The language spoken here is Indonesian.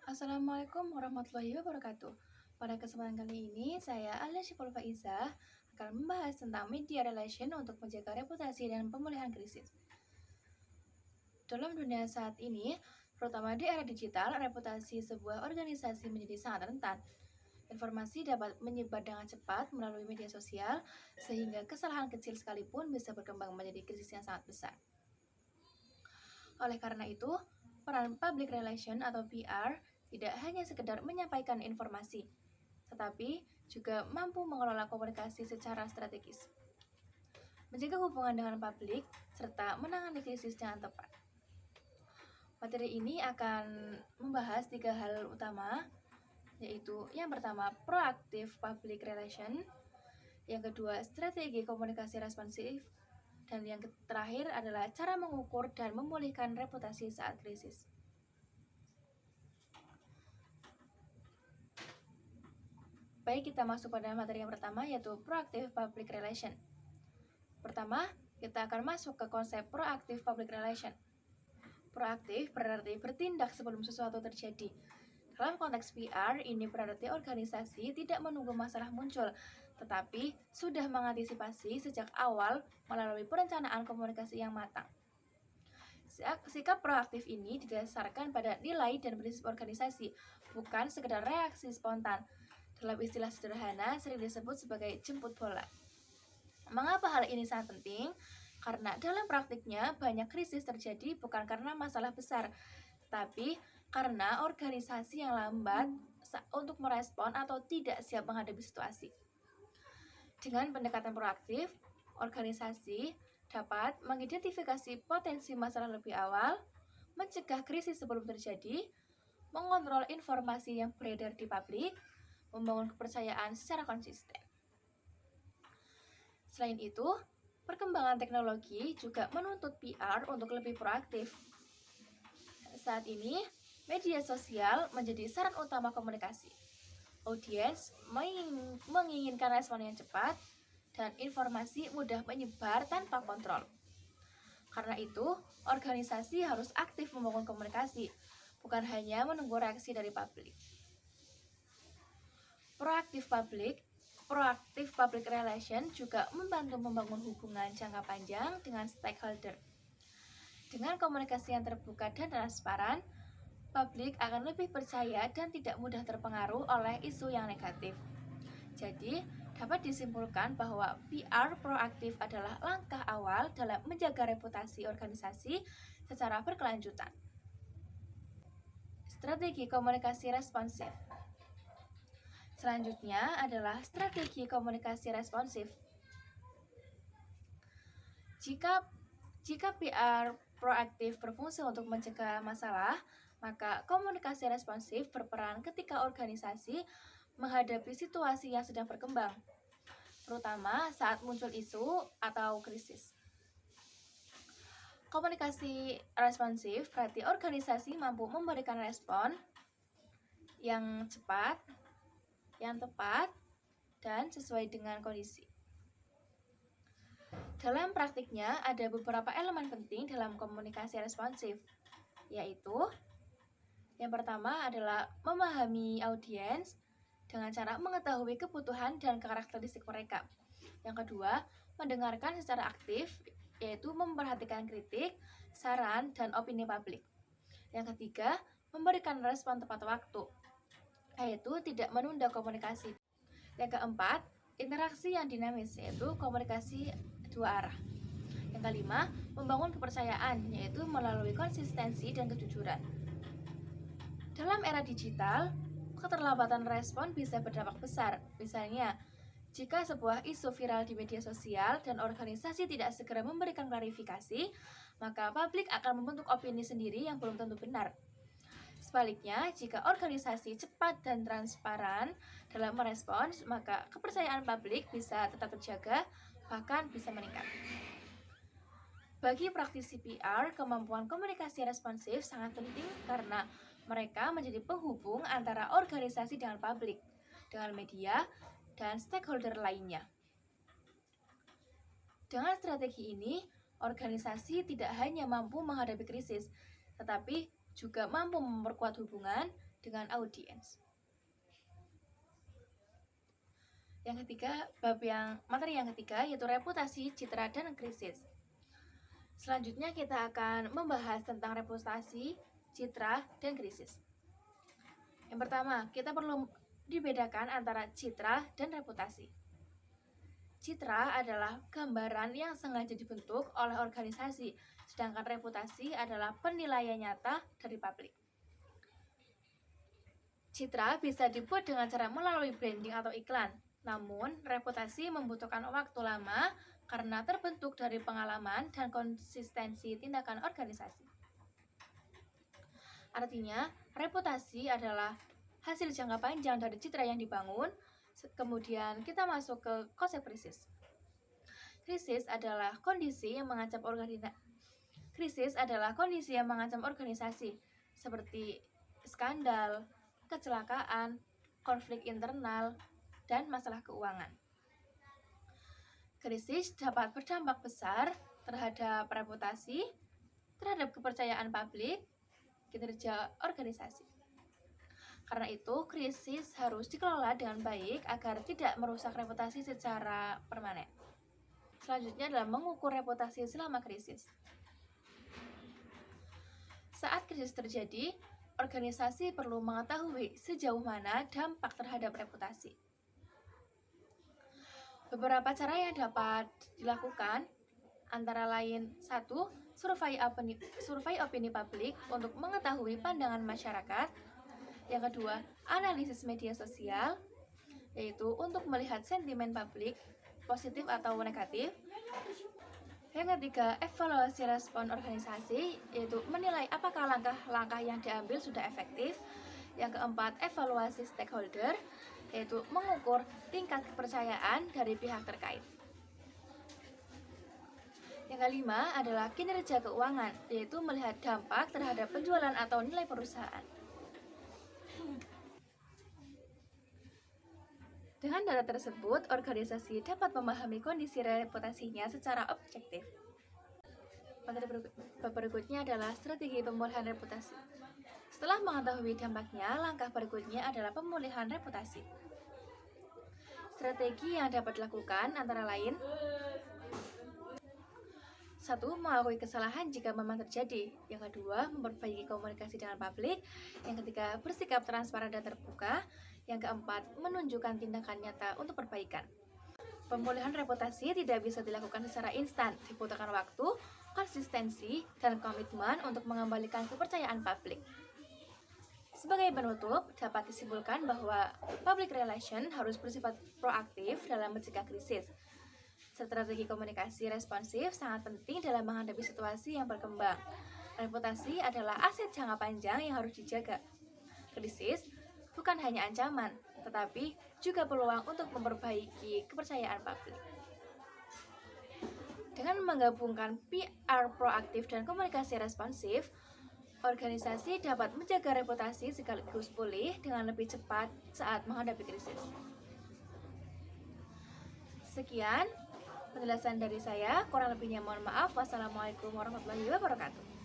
Assalamualaikum warahmatullahi wabarakatuh. Pada kesempatan kali ini, saya Alia Syiful Faizah akan membahas tentang media relation untuk menjaga reputasi dan pemulihan krisis. Dalam dunia saat ini, terutama di era digital, reputasi sebuah organisasi menjadi sangat rentan. Informasi dapat menyebar dengan cepat melalui media sosial, sehingga kesalahan kecil sekalipun bisa berkembang menjadi krisis yang sangat besar. Oleh karena itu, peran public relation atau PR tidak hanya sekedar menyampaikan informasi, tetapi juga mampu mengelola komunikasi secara strategis, menjaga hubungan dengan publik, serta menangani krisis dengan tepat. Materi ini akan membahas 3 hal utama, yaitu yang pertama, proaktif public relation, yang kedua, strategi komunikasi responsif, dan yang terakhir adalah cara mengukur dan memulihkan reputasi saat krisis. Baik, kita masuk pada materi yang pertama, yaitu proactive public relation. Pertama, kita akan masuk ke konsep proactive public relation. Proaktif berarti bertindak sebelum sesuatu terjadi. Dalam konteks PR, ini berarti organisasi tidak menunggu masalah muncul, tetapi sudah mengantisipasi sejak awal melalui perencanaan komunikasi yang matang. Sikap proaktif ini didasarkan pada nilai dan prinsip organisasi, bukan sekedar reaksi spontan. Dalam istilah sederhana, sering disebut sebagai jemput bola. Mengapa hal ini sangat penting? Karena dalam praktiknya banyak krisis terjadi bukan karena masalah besar, tetapi karena organisasi yang lambat untuk merespon atau tidak siap menghadapi situasi. Dengan pendekatan proaktif, organisasi dapat mengidentifikasi potensi masalah lebih awal, mencegah krisis sebelum terjadi, mengontrol informasi yang beredar di publik, membangun kepercayaan secara konsisten. Selain itu, perkembangan teknologi juga menuntut PR untuk lebih proaktif. Saat ini, media sosial menjadi saran utama komunikasi. Audiens menginginkan respon yang cepat dan informasi mudah menyebar tanpa kontrol. Karena itu, organisasi harus aktif membangun komunikasi, bukan hanya menunggu reaksi dari publik. Proaktif public relation juga membantu membangun hubungan jangka panjang dengan stakeholder. Dengan komunikasi yang terbuka dan transparan, publik akan lebih percaya dan tidak mudah terpengaruh oleh isu yang negatif. Jadi, dapat disimpulkan bahwa PR proaktif adalah langkah awal dalam menjaga reputasi organisasi secara berkelanjutan. Strategi komunikasi responsif. Selanjutnya adalah strategi komunikasi responsif. Jika PR proaktif berfungsi untuk mencegah masalah, maka komunikasi responsif berperan ketika organisasi menghadapi situasi yang sedang berkembang, terutama saat muncul isu atau krisis. Komunikasi responsif berarti organisasi mampu memberikan respon yang cepat, yang tepat, dan sesuai dengan kondisi. Dalam praktiknya, ada beberapa elemen penting dalam komunikasi responsif, yaitu yang pertama adalah memahami audiens dengan cara mengetahui kebutuhan dan karakteristik mereka. Yang kedua, mendengarkan secara aktif, yaitu memperhatikan kritik, saran, dan opini publik. Yang ketiga, memberikan respon tepat waktu, yaitu tidak menunda komunikasi. Yang keempat, interaksi yang dinamis, yaitu komunikasi dua arah. Yang kelima, membangun kepercayaan, yaitu melalui konsistensi dan kejujuran. Dalam era digital, keterlambatan respon bisa berdampak besar. Misalnya, jika sebuah isu viral di media sosial dan organisasi tidak segera memberikan klarifikasi, maka publik akan membentuk opini sendiri yang belum tentu benar. Sebaliknya, jika organisasi cepat dan transparan dalam merespons, maka kepercayaan publik bisa tetap terjaga, bahkan bisa meningkat. Bagi praktisi PR, kemampuan komunikasi responsif sangat penting karena mereka menjadi penghubung antara organisasi dengan publik, dengan media, dan stakeholder lainnya. Dengan strategi ini, organisasi tidak hanya mampu menghadapi krisis, tetapi juga mampu memperkuat hubungan dengan audiens. Yang ketiga, materi yang ketiga yaitu reputasi, citra, dan krisis. Selanjutnya kita akan membahas tentang reputasi, citra, dan krisis. Yang pertama, kita perlu dibedakan antara citra dan reputasi. Citra adalah gambaran yang sengaja dibentuk oleh organisasi, sedangkan reputasi adalah penilaian nyata dari publik. Citra bisa dibuat dengan cara melalui branding atau iklan, namun reputasi membutuhkan waktu lama karena terbentuk dari pengalaman dan konsistensi tindakan organisasi. Artinya, reputasi adalah hasil jangka panjang dari citra yang dibangun. Kemudian kita masuk ke konsep krisis. Krisis adalah kondisi yang mengancam organisasi seperti skandal, kecelakaan, konflik internal, dan masalah keuangan. Krisis dapat berdampak besar terhadap reputasi, terhadap kepercayaan publik, kinerja organisasi. Karena itu, krisis harus dikelola dengan baik agar tidak merusak reputasi secara permanen. Selanjutnya adalah mengukur reputasi selama krisis. Saat krisis terjadi, organisasi perlu mengetahui sejauh mana dampak terhadap reputasi. Beberapa cara yang dapat dilakukan antara lain 1. Survei opini publik untuk mengetahui pandangan masyarakat. Yang kedua, analisis media sosial, yaitu untuk melihat sentimen publik, positif atau negatif. Yang ketiga, evaluasi respon organisasi, yaitu menilai apakah langkah-langkah yang diambil sudah efektif. Yang keempat, evaluasi stakeholder, yaitu mengukur tingkat kepercayaan dari pihak terkait. Yang kelima adalah kinerja keuangan, yaitu melihat dampak terhadap penjualan atau nilai perusahaan. Dengan data tersebut, organisasi dapat memahami kondisi reputasinya secara objektif. Materi berikutnya adalah strategi pemulihan reputasi. Setelah mengetahui dampaknya, langkah berikutnya adalah pemulihan reputasi. Strategi yang dapat dilakukan antara lain 1. Mengakui kesalahan jika memang terjadi. Yang kedua, memperbaiki komunikasi dengan publik. Yang ketiga, bersikap transparan dan terbuka. Yang keempat, menunjukkan tindakan nyata untuk perbaikan. Pemulihan reputasi tidak bisa dilakukan secara instan, dibutuhkan waktu, konsistensi, dan komitmen untuk mengembalikan kepercayaan publik. Sebagai penutup, dapat disimpulkan bahwa public relation harus bersifat proaktif dalam mencegah krisis. Strategi komunikasi responsif sangat penting dalam menghadapi situasi yang berkembang. Reputasi adalah aset jangka panjang yang harus dijaga. Krisis bukan hanya ancaman, tetapi juga peluang untuk memperbaiki kepercayaan publik. Dengan menggabungkan PR proaktif dan komunikasi responsif, organisasi dapat menjaga reputasi sekaligus pulih dengan lebih cepat saat menghadapi krisis. Sekian penjelasan dari saya, kurang lebihnya mohon maaf. Wassalamualaikum warahmatullahi wabarakatuh.